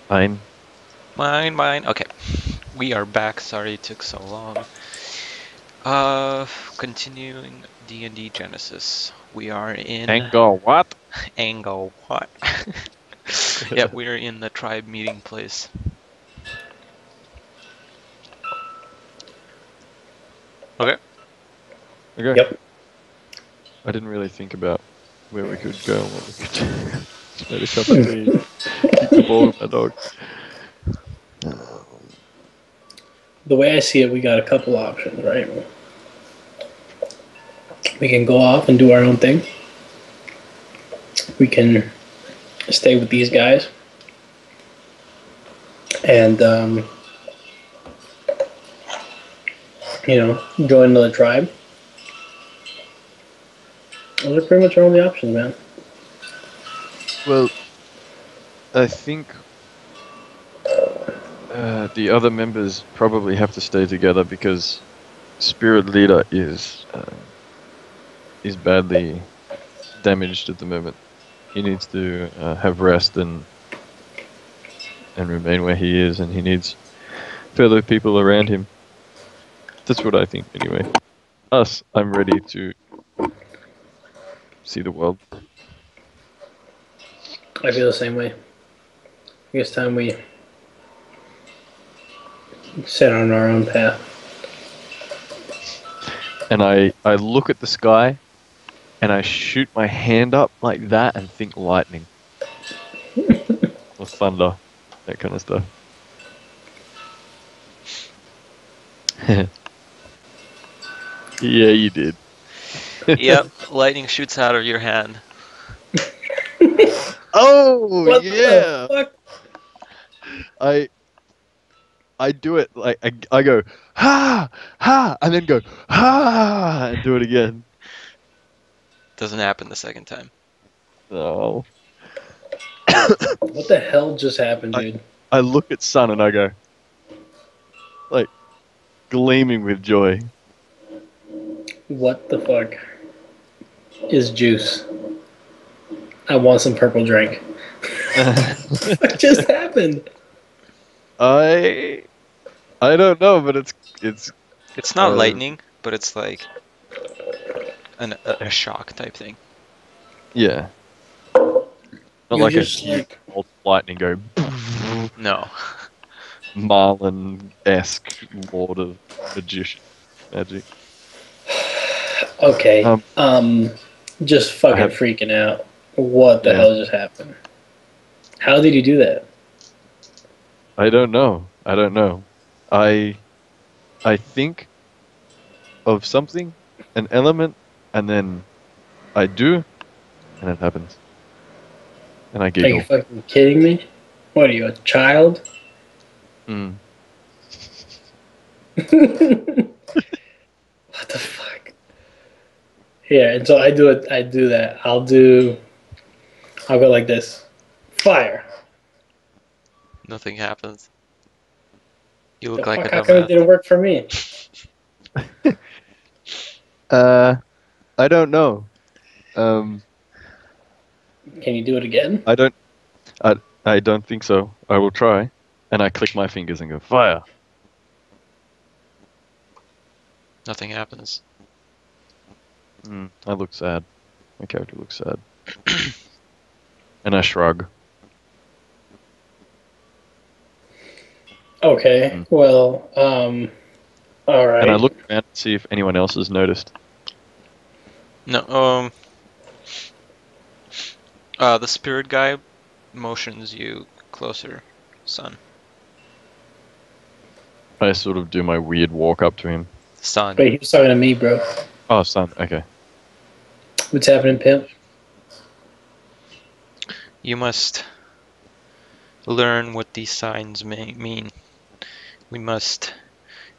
Fine. Mine. Okay. We are back. Sorry it took so long. Continuing D&D Genesis. We are in Angle what? Angle. What? Yeah, we're in the tribe meeting place. Okay. Okay. Yep. I didn't really think about where we could go and what we could do. Just made a cup of tea. Kick the ball with my dog. The way I see it, we got a couple options, right? We can go off and do our own thing. We can stay with these guys and, join another tribe. Those are pretty much our only options, man. Well, I think the other members probably have to stay together because Spirit Leader is badly damaged at the moment. He needs to have rest and remain where he is, and he needs fellow people around him. That's what I think, anyway. I'm ready to see the world. I feel the same way. I think it's time we set on our own path. And I look at the sky, and I shoot my hand up like that and think lightning. Or thunder. That kind of stuff. Yeah, you did. Yep. Lightning shoots out of your hand. Oh, What yeah! the fuck? I do it like I go ha ha and then go ha and do it again. Doesn't happen the second time. Oh. What the hell just happened, dude? I look at Sun and I go like gleaming with joy. What the fuck is juice? I want some purple drink. What just happened? I don't know, but it's It's not lightning, but it's like a shock type thing. yeah. Not You're like a just huge bolt of lightning go No. Marlin-esque Lord of Magician magic. Okay. Um, Just fucking freaking out. What the hell just happened? How did you do that? I don't know. I think of something, an element, and then I do, and it happens. And I Are giggle. you fucking kidding me? What are you, a child? Mm. What the fuck? Yeah, and so I do it. I do that. I'll go like this. Fire. Nothing happens. You look The like fuck? a How come it dumbass. didn't work for me? I don't know. Can you do it again? I don't think so. I will try. And I click my fingers and go, fire. Nothing happens. I look sad. My character looks sad. And I shrug. Okay. Well, all right. And I look around to see if anyone else has noticed. No, the spirit guy motions you closer, son. I sort of do my weird walk up to him. Son. Wait, he was talking to me, bro. Oh, son, okay. What's happening, pimp? You must learn what these signs may mean. We must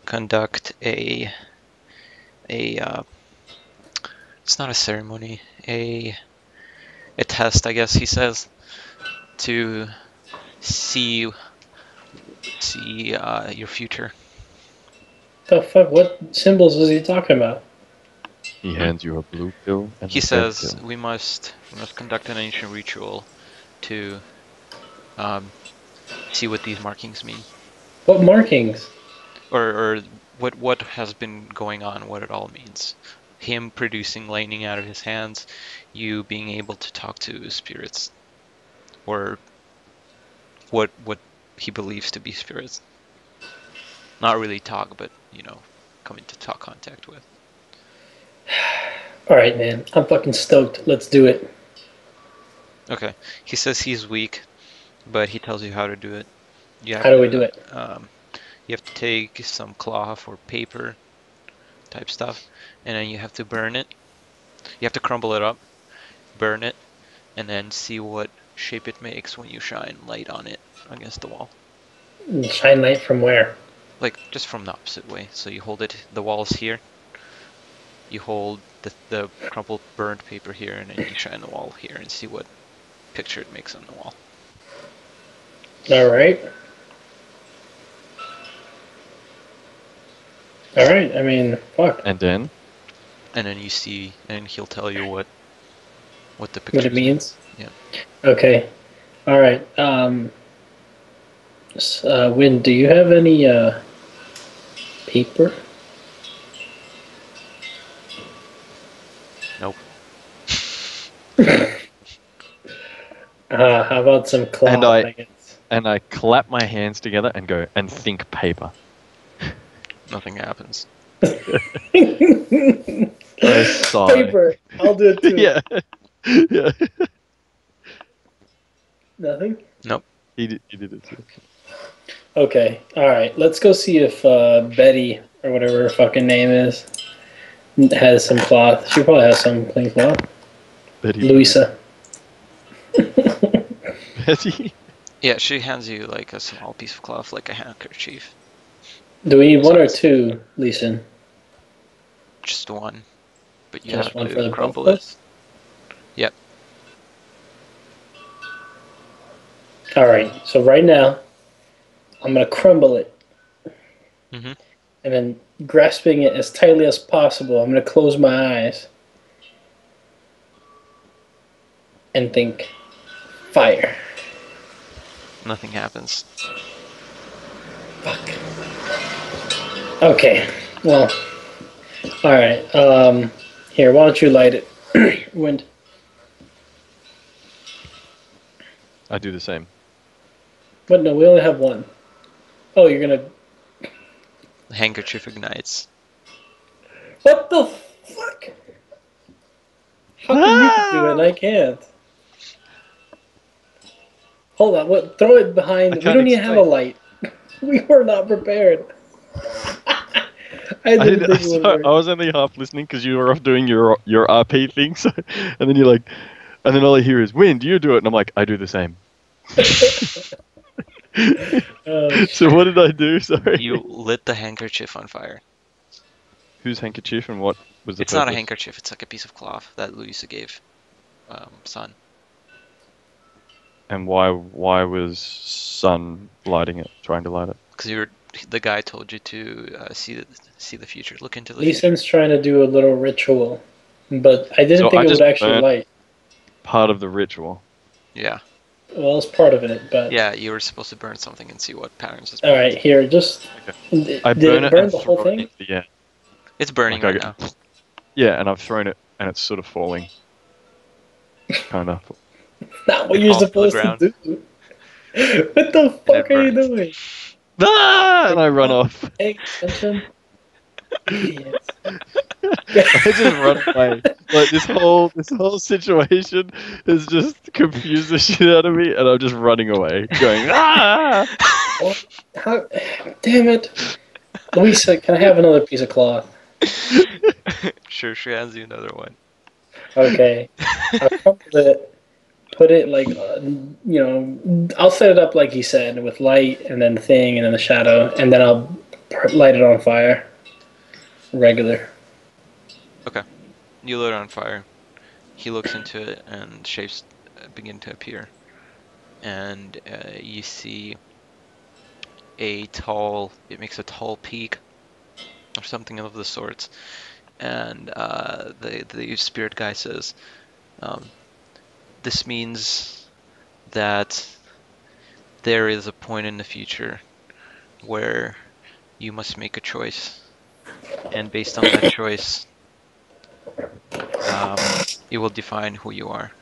conduct a it's not a ceremony, a test, I guess he says, to see your future. The fuck? What symbols was he talking about? He hands you a blue pill and He a red says pill. we must conduct an ancient ritual to See what these markings mean, What markings? or what has been going on, what it all means. Him producing lightning out of his hands, you being able to talk to spirits, or what he believes to be spirits. Not really talk, but come into talk contact with. All right, man. I'm fucking stoked. Let's do it. Okay. He says he's weak, but he tells you how to do it. You have How do we do it? You have to take some cloth or paper type stuff, and then you have to burn it. You have to crumble it up, burn it, and then see what shape it makes when you shine light on it against the wall. Shine light from where? Like just from the opposite way. So you hold it. The wall's here. You hold the crumpled burnt paper here, and then you shine the wall here and see what picture it makes on the wall. All right. All right. I mean, fuck. And then And then you see, and he'll tell you what the picture What it means? Yeah. Okay. All right. Win, do you have any paper? Nope. How about some cloth? And I- guess. and I clap my hands together and go and think paper. Nothing happens. I sigh. Paper. I'll do it too. Yeah. Yeah. Nothing. He did it too. Okay. All right. Let's go see if Betty or whatever her fucking name is has some cloth. She probably has some clean cloth. Betty. Louisa. Betty. Yeah, she hands you like a small piece of cloth, like a handkerchief. Do we need one or two, Leeson? Just one. But you Just have one for to the both crumble of it. us? Yep. All right. So right now, I'm gonna crumble it, Mm-hmm. and then grasping it as tightly as possible, I'm gonna close my eyes and think, fire. Nothing happens. Fuck. Okay. Well. All right. Here, why don't you light it? Wind. I do the same. But no, we only have one. Oh, you're gonna. The handkerchief ignites. What the fuck? How can you do it and I can't? Hold on. What? Throw it behind. I We can't don't even have a explain. light. We were not prepared. I didn't think it would I work. was only half listening because you were off doing your RP thing, so, and then you're like, and then all I hear is "Wind, you do it," and I'm like, I do the same. Oh, So what did I do? Sorry. You lit the handkerchief on fire. Whose handkerchief and what was the It's not a purpose? handkerchief, it's like a piece of cloth that Louisa gave Son. And why was Sun lighting it, trying to light it? Because the guy told you to see the future, look into the future. Leeson's trying to do a little ritual, but I didn't So think I it would just actually burnt- light. Part of the ritual. Yeah. Well, it's part of it, but Yeah, you were supposed to burn something and see what patterns it's all right. Here, just I did burn it it burn and the whole throw it thing? into the air. It's burning Like, right now. Yeah, and I've thrown it and it's sort of falling. Kind of. Not what It you're falls to the supposed ground. to do. What the fuck are you burns. doing? Ah! And I run off. Pay attention. Idiots. I just run away. Like this whole situation has just confused the shit out of me, and I'm just running away, going ah! Oh, how, damn it. Louisa, can I have another piece of cloth? Sure, she hands you another one. Okay. I'll crumple it, put it like, I'll set it up like he said, with light and then the thing and then the shadow, and then I'll light it on fire. Regular. You lit it on fire. He looks into it and shapes begin to appear. And you see it makes a tall peak or something of the sorts. And the spirit guy says, this means that there is a point in the future where you must make a choice, and based on that choice, it will define who you are.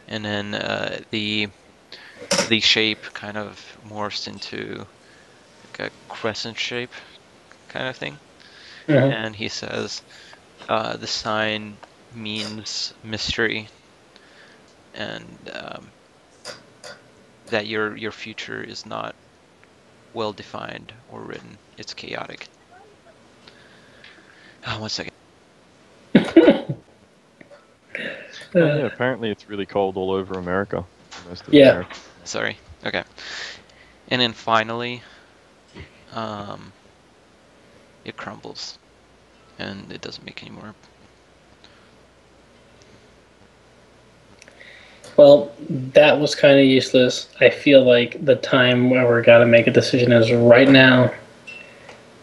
And then the shape kind of morphs into like a crescent shape kind of thing. Mhm. And he says, the sign means mystery, and that your future is not well defined or written. It's chaotic. One second. Oh yeah, apparently it's really cold all over America. Most of Yeah. America. Sorry. Okay. And then finally, it crumbles, and it doesn't make any more. Well, that was kind of useless. I feel like the time where we're gotta make a decision is right now,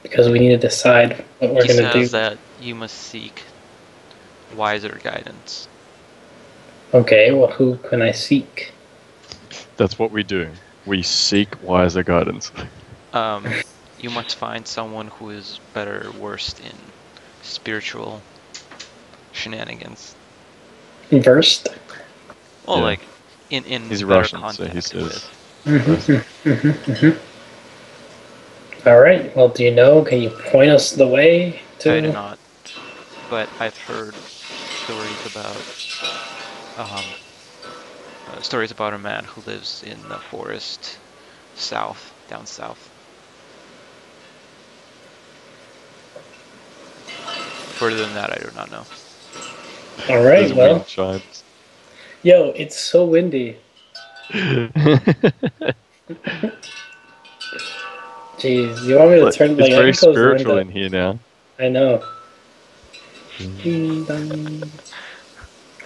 because we need to decide what we're He gonna do. says that you must seek wiser guidance. Okay, well, who can I seek? That's what we do. We seek wiser guidance. You must find someone who is better versed in spiritual shenanigans. Versed. Well, Yeah. like in He's better Russian, so he contact says. with. All right. Well, do you know? Can you point us the way to? I do not, but I've heard stories about a man who lives in the forest down south. Further than that, I do not know. All right. There's Well, wind chimes. yo, it's so windy. Jeez, you want me to Look, turn it's like I very can close the spiritual window. in here now. I know.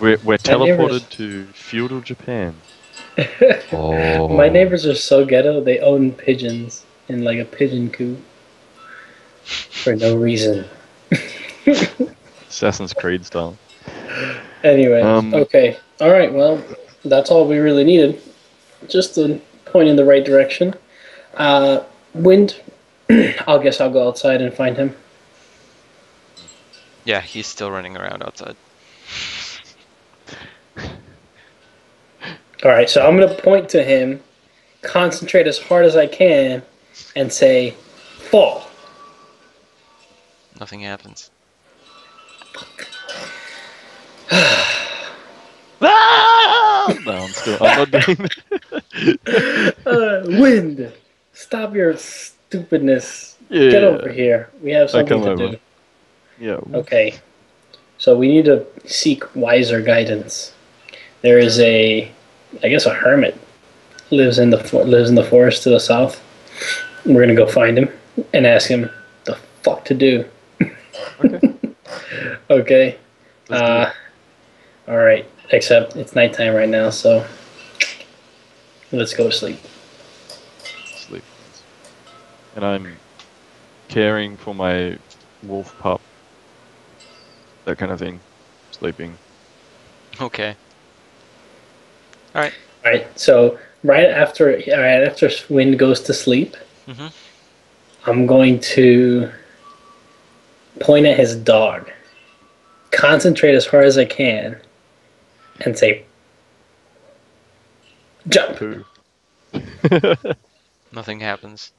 We're My teleported neighbors- to feudal Japan. My neighbors are so ghetto. They own pigeons in like a pigeon coop for no reason. Assassin's Creed style. Anyway, Um, okay. All right, well, that's all we really needed. Just a point in the right direction. Wind, I'll guess I'll go outside and find him. Yeah, he's still running around outside. All right, so I'm going to point to him, concentrate as hard as I can, and say, fall. Nothing happens. No, I'm not doing that. Wind, stop your stupidness. Yeah. Get over here. We have something come to over. do. Yeah. Okay, so we need to seek wiser guidance. There is a hermit lives in the forest to the south. We're gonna go find him and ask him the fuck to do. Okay. Okay. Let's do it. All right. Except it's nighttime right now, so let's go to sleep. Sleep. And I'm caring for my wolf pup. That kind of thing. Sleeping. Okay. All right. All right. So right after Wind goes to sleep, Mm-hmm. I'm going to point at his dog, concentrate as hard as I can, and say, "Jump!" Poo. Nothing happens.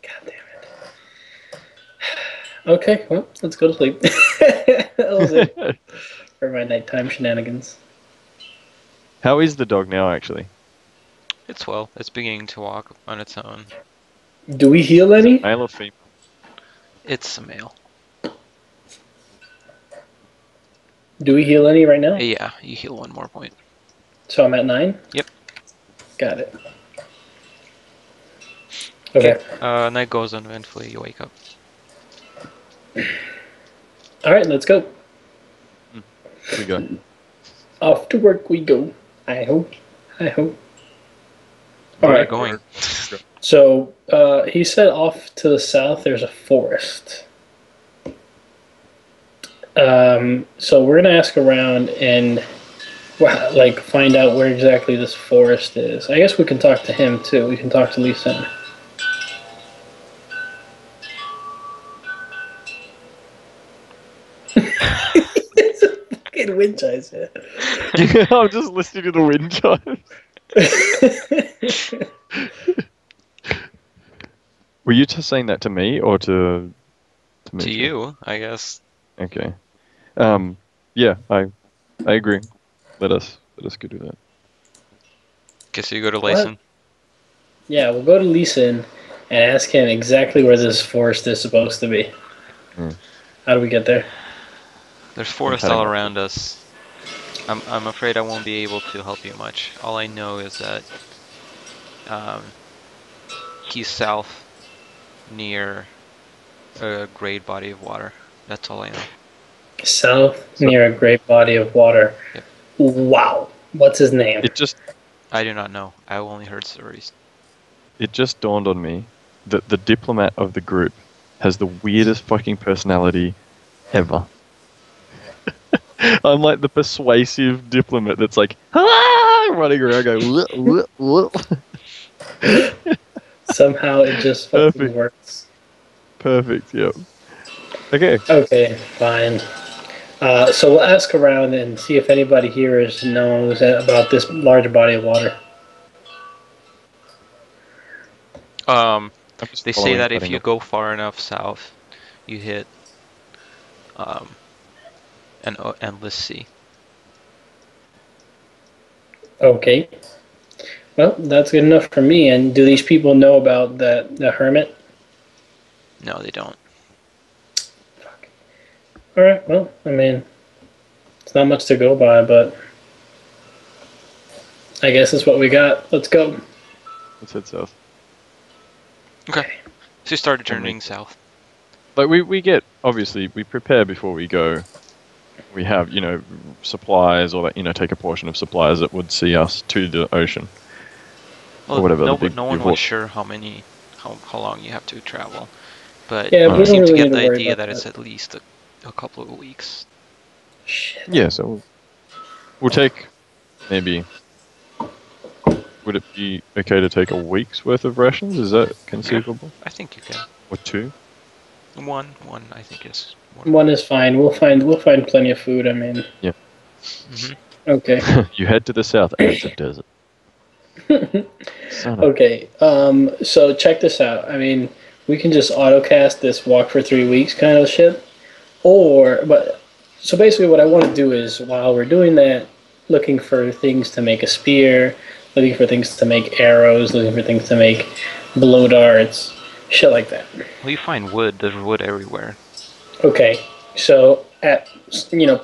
God damn it. Okay, well, let's go to sleep. That was it for my nighttime shenanigans. How is the dog now, actually? It's beginning to walk on its own. Do we heal Is any? it male or female? It's a male. Do we heal any right now? Yeah, you heal 1 more point. So I'm at 9? Yep. Got it. Okay. Night goes on, eventually you wake up. Alright, let's go. Here we go. Off to work we go. I hope. Where All are you right. going? So he said off to the south there's a forest. So we're gonna ask around, and like find out where exactly this forest is. I guess we can talk to him too. We can talk to Lee Sin. It's a fucking wind chimes, man. Yeah, I'm just listening to the wind chimes. Were you just saying that to me or to To Mitchell? you, I guess. Okay. Yeah, I agree. Let us go do that. Guess you go to What? Layson. Yeah, we'll go to Lee Sin and ask him exactly where this forest is supposed to be. Hmm. How do we get there? There's forest heading all up. around us. I'm afraid I won't be able to help you much. All I know is that he's south near a great body of water. That's all I know. South So- near a great body of water. Yep. Wow. What's his name? It just I do not know. I only heard stories. dawned on me that the diplomat of the group has the weirdest fucking personality ever. I'm like the persuasive diplomat that's like, ah, running around going, "Whoop, whoop, whoop." Somehow it just fucking Perfect. works. Perfect, yep. Okay. Okay, fine. So we'll ask around and see if anybody here knows about this large body of water. I'm just They say following that if heading you up. go far enough south, you hit an endless sea. Okay. Well, that's good enough for me. And do these people know about the hermit? No, they don't. All right. Well, I mean, it's not much to go by, but I guess it's what we got. Let's go. Let's head south. Okay. So you started turning south. Like we get, obviously we prepare before we go. We have, supplies, or that, take a portion of supplies that would see us to the ocean. Well, whatever, no, the big no one U-haul. was sure how long you have to travel, but Yeah, you we don't seem to really get need the to worry idea about that it's that. at least a couple of weeks. Shit. Yeah, so we'll take maybe. Would it be okay to take a week's worth of rations? Is that conceivable? I think you can. Or two? One, I think is more. One is fine. We'll find plenty of food. I mean, Yeah. okay. You head to the south, and it's a desert. Son of Okay. So check this out. I mean, we can just autocast this walk for 3 weeks kind of shit, so basically, what I want to do is while we're doing that, looking for things to make a spear, looking for things to make arrows, looking for things to make blow darts, shit like that. Well, you find wood. There's wood everywhere. Okay, so at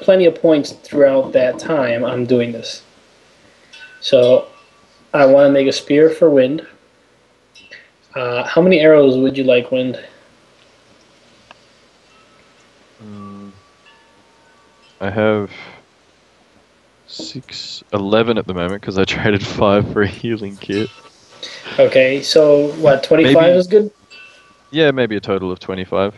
plenty of points throughout that time, I'm doing this. So I want to make a spear for Wind. How many arrows would you like, Wind? I have 11 at the moment because I traded 5 for a healing kit. Okay, so what? 25 Maybe- is good. Yeah, maybe a total of 25.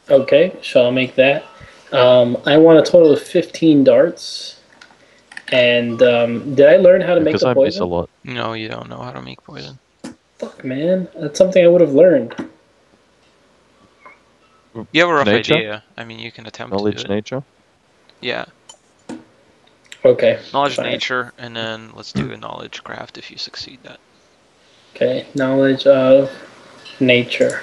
Okay, so I'll make that. I want a total of 15 darts. And did I learn how to make Because the I miss a poison? lot. No, you don't know how to make poison. Fuck, man, that's something I would have learned. You have a rough Nature? idea. I mean, you can attempt Knowledge, to do it. nature. Yeah, Okay. knowledge, fine. nature, and then let's do a knowledge craft if you succeed that. Okay, knowledge of nature.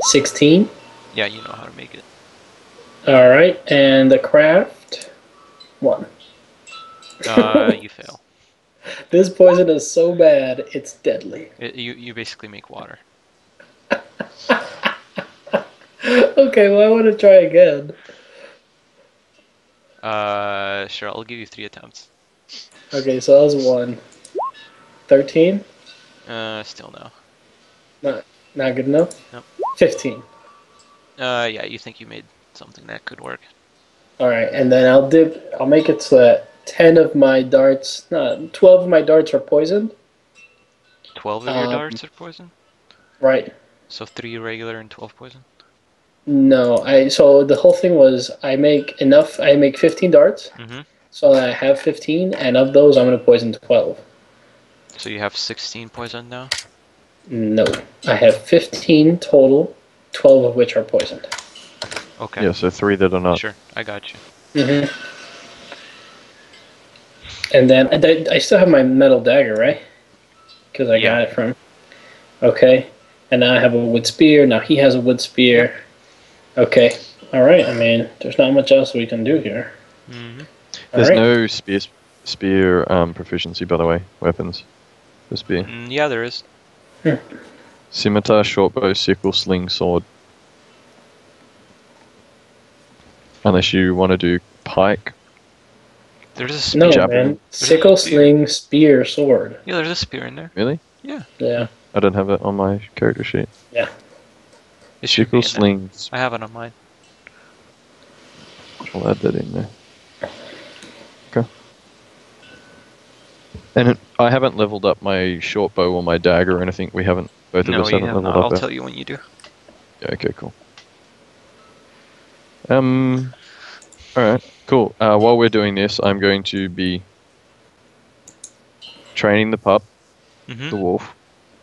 16. Yeah, you know how to make it. All right, and the craft 1. You fail. This poison is so bad, it's deadly. You basically make water. Okay, well, I want to try again. Sure, I'll give you 3 attempts. Okay, so that was 1. 13? Still no. Not good enough? Nope. 15. Yeah, you think you made something that could work. All right, and then I'll make it so that 12 of my darts are poisoned. 12 of your darts are poison? Right. So 3 regular and 12 poison? No, so the whole thing was I make 15 darts. Mm-hmm. So I have 15, and of those, I'm gonna poison 12. So you have 16 poison now? No, I have 15 total, 12 of which are poisoned. Okay. Yeah, so 3 that are not. Sure, I got you. And then I still have my metal dagger, right? Because I got Yeah. it from. Okay, and now I have a wood spear. Now he has a wood spear. Okay, all right. I mean, there's not much else we can do here. Mm-hmm. There's Alright. no spear proficiency, by the way. Weapons. The spear. Yeah, there is. Scimitar, shortbow, sickle, sling, sword. Unless you want to do pike. There's a spear. No, Javelin. man. Sickle, sling, spear, sword. Yeah, there's a spear in there. Really? Yeah. Yeah. I don't have it on my character sheet. Yeah. It should be Sickle, in there. sling. I have it on mine. I'll add that in there. Okay. And I haven't leveled up my short bow or my dagger or anything. We haven't. Both of No, us you haven't have leveled not. up I'll yet. tell you when you do. Yeah, okay, cool. Alright, cool. While we're doing this, I'm going to be training the pup, Mm-hmm. the wolf.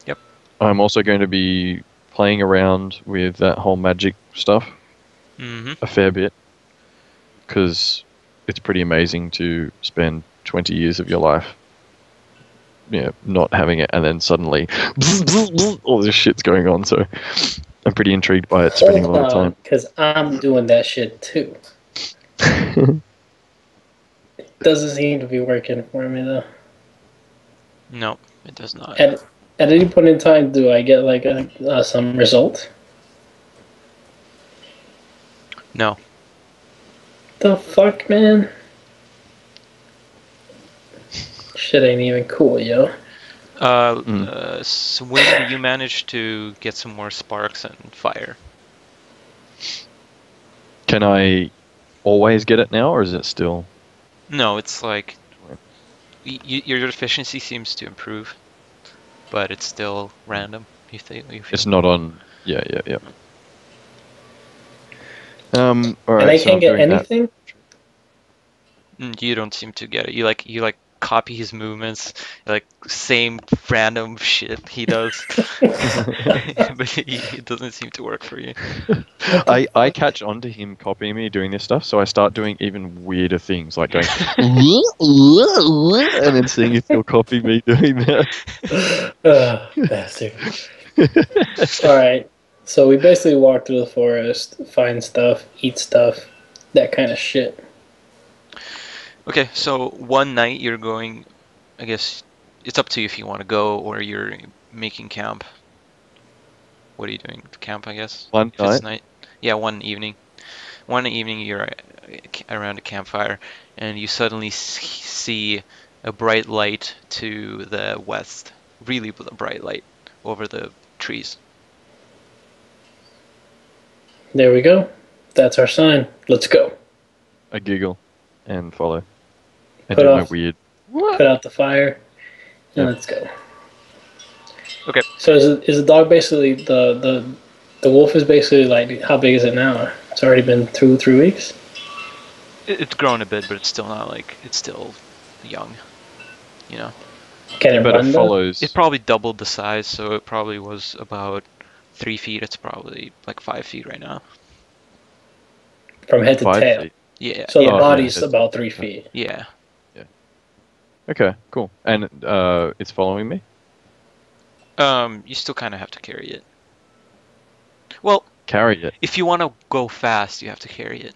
Yep. I'm also going to be playing around with that whole magic stuff Mm-hmm. a fair bit. Because it's pretty amazing to spend 20 years of your life not having it, and then suddenly all this shit's going on, so I'm pretty intrigued by it, spending a lot of time. Because I'm doing that shit too. Doesn't seem to be working for me though. No, it does not. At any point in time, do I get like some result? No. The fuck, man? Shit ain't even cool, yo. So when do you manage to get some more sparks and fire? Can I always get it now, or is it still... No, it's like your efficiency seems to improve, but it's still random. You think It's not on... Yeah. Alright, And I so can't I'm get doing that. anything? You don't seem to get it. You like copy his movements, like same random shit he does, but it doesn't seem to work for you. I catch on to him copying me doing this stuff, so I start doing even weirder things, like going and then seeing if he'll copy me doing that. Bastard. Alright, so we basically walk through the forest, find stuff, eat stuff, that kind of shit. Okay, so one night you're going, I guess it's up to you if you want to go or you're making camp. What are you doing? Camp, I guess? One If it's night? night? Yeah, one evening. One evening you're around a campfire and you suddenly see a bright light to the west. Really bright light over the trees. There we go. That's our sign. Let's go. I giggle and follow. And Put do my off. weird... Put out the fire, and Yep. let's go. Okay. So is the dog basically the wolf is basically like, how big is it now? It's already been 2-3 weeks. It's grown a bit, but it's still not like, it's still young, you know? Can it But run it though? follows... It probably doubled the size, so it probably was about 3 feet. It's probably like 5 feet right now. From head to 5 tail. feet. Yeah. So yeah, the yeah, body's it's- about 3 feet. yeah. Okay, cool. And it's following me? You still kind of have to carry it. Well, Carry it. if you want to go fast, you have to carry it.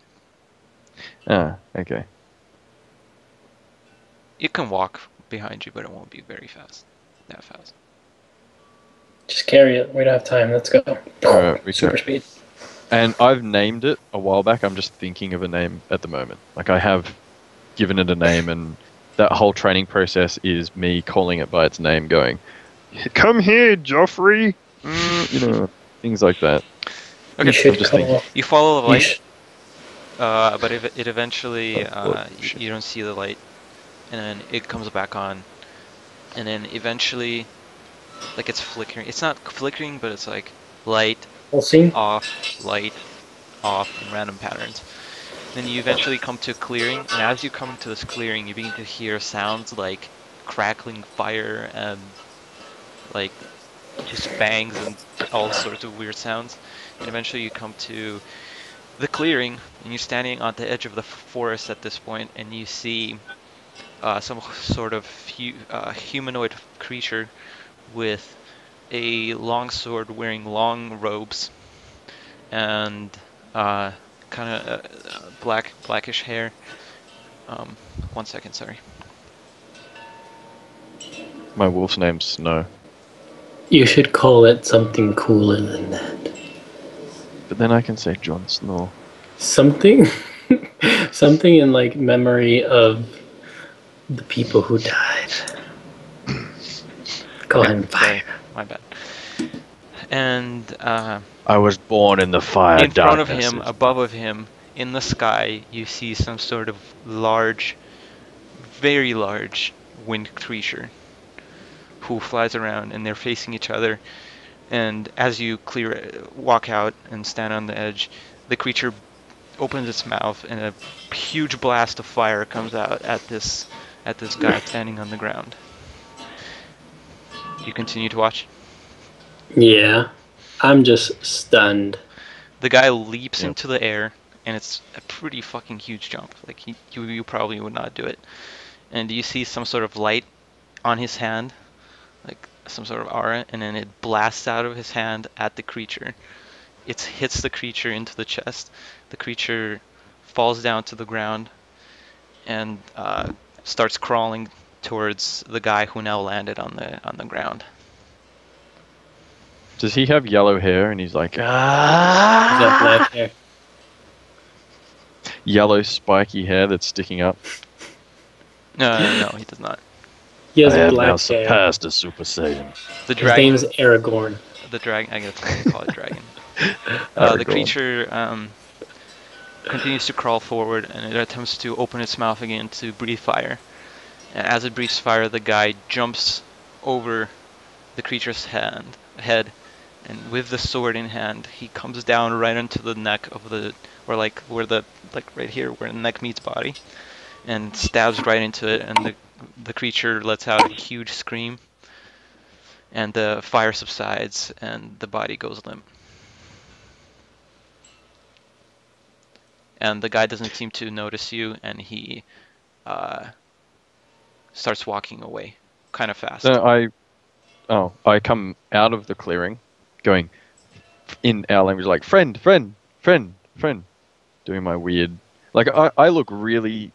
Ah, okay. It can walk behind you, but it won't be very fast. That fast. Just carry it. We don't have time. Let's go. Alright, we Super can. speed. And I've named it a while back. I'm just thinking of a name at the moment. Like, I have given it a name, and that whole training process is me calling it by its name, going, "Come here, Joffrey!" Things like that. Okay. You should just call. thinking. You follow the You light, sh- but if it eventually shit. you don't see the light, and then it comes back on, and then eventually, like it's flickering. It's not flickering, but it's like light We'll see. off in random patterns. Then you eventually come to a clearing, and as you come to this clearing, you begin to hear sounds like crackling fire and like just bangs and all sorts of weird sounds. And eventually you come to the clearing, and you're standing on the edge of the forest at this point, and you see some sort of humanoid creature with a long sword, wearing long robes, and kind of blackish hair. 1 second, sorry. My wolf's name's Snow. You should call it something cooler than that. But then I can say Jon Snow. Something, something in like memory of the people who died. Call Yeah, him sorry, Fire. my bad. And I was born in the fire in front of darknesses. him, above of him, in the sky, you see some sort of large, very large wind creature who flies around, and they're facing each other. And as you walk out and stand on the edge, the creature opens its mouth, and a huge blast of fire comes out at this guy standing on the ground. You continue to watch. Yeah, I'm just stunned. The guy leaps Yep. into the air, and it's a pretty fucking huge jump. Like you probably would not do it. And you see some sort of light on his hand, like some sort of aura, and then it blasts out of his hand at the creature. It hits the creature into the chest. The creature falls down to the ground and starts crawling towards the guy who now landed on the ground. Does he have yellow hair and he's like, He's got black hair. yellow spiky hair that's sticking up? No, he does not. He has I have now black hair. surpassed a Super Saiyan. The His dragon. name's Aragorn. The dragon. I guess I call it dragon. The Aragorn. creature continues to crawl forward, and it attempts to open its mouth again to breathe fire. And as it breathes fire, the guy jumps over the creature's head, and with the sword in hand, he comes down right into the neck of where right here, where the neck meets body, and stabs right into it, and the creature lets out a huge scream, and the fire subsides, and the body goes limp. And the guy doesn't seem to notice you, and he starts walking away, kind of fast. So I come out of the clearing, going in our language like friend, doing my weird. Like I look really.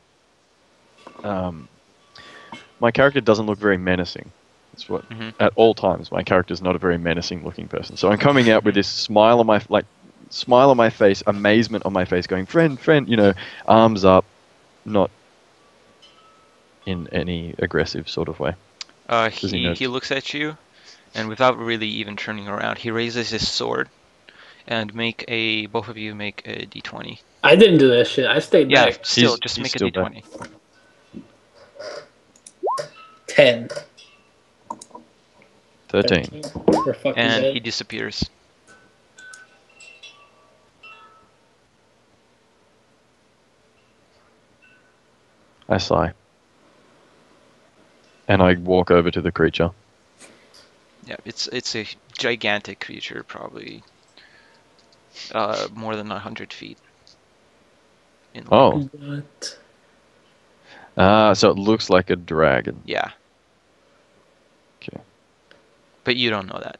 My character doesn't look very menacing. That's what at all times my character's not a very menacing looking person. So I'm coming out with this smile on my face, amazement on my face, going friend, arms up, not in any aggressive sort of way. He looks at you, and without really even turning around, he raises his sword, and both of you make a d20. I didn't do that shit. I stayed Yeah, back. still, He's just make a still d20. 10. 13. We're fucking And dead. he disappears. I sigh. And I walk over to the creature. Yeah, it's a gigantic creature, probably more than 100 feet. Oh. What? So it looks like a dragon. Yeah. Okay. But you don't know that.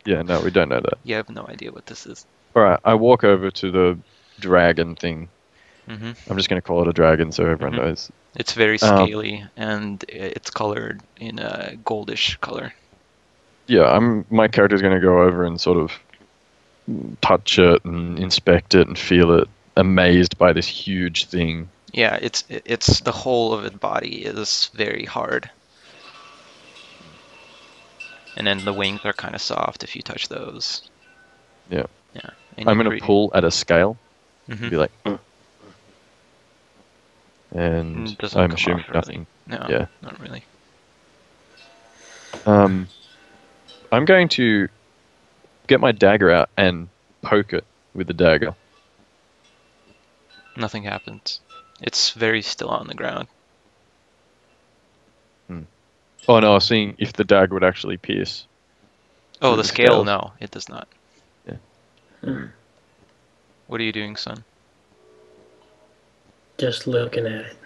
Yeah, no, we don't know that. You have no idea what this is. Alright, I walk over to the dragon thing. hmm I'm just going to call it a dragon so everyone knows. It's very scaly, and it's colored in a goldish color. Yeah, my character's going to go over and sort of touch it and inspect it and feel it, amazed by this huge thing. Yeah, it's the whole of its body is very hard. And then the wings are kind of soft if you touch those. Yeah. Yeah. I'm going to pull at a scale Mhm. and be like, and Doesn't I'm come assuming off really. nothing. No, Yeah. not really. I'm going to get my dagger out and poke it with the dagger. Nothing happens. It's very still on the ground. Oh no, I was seeing if the dagger would actually pierce. Oh, Through the the scale? scales. No, it does not. Hmm. What are you doing, son? Just looking at it.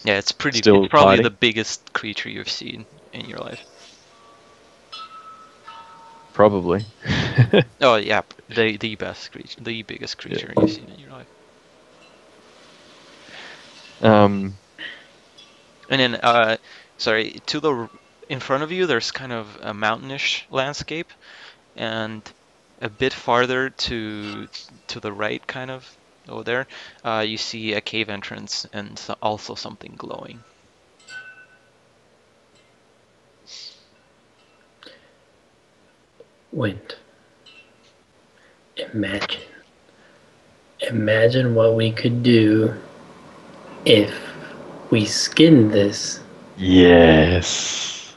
Yeah, it's pretty. Still It's probably hiding? the biggest creature you've seen in your life. Probably. Oh yeah, the best creature, the biggest creature you've seen in your life. Um, And then, sorry, in front of you, there's kind of a mountainish landscape, and a bit farther to the right, kind of over there, you see a cave entrance and also something glowing. Wind. Imagine what we could do if we skinned this. yes.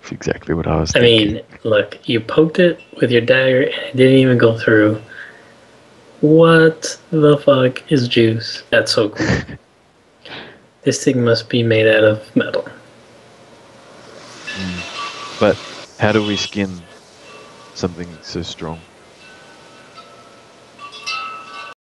That's exactly what I was I thinking. mean, look, you poked it with your dagger and it didn't even go through. What the fuck is juice? That's so cool. This thing must be made out of metal. But how do we skin something so strong?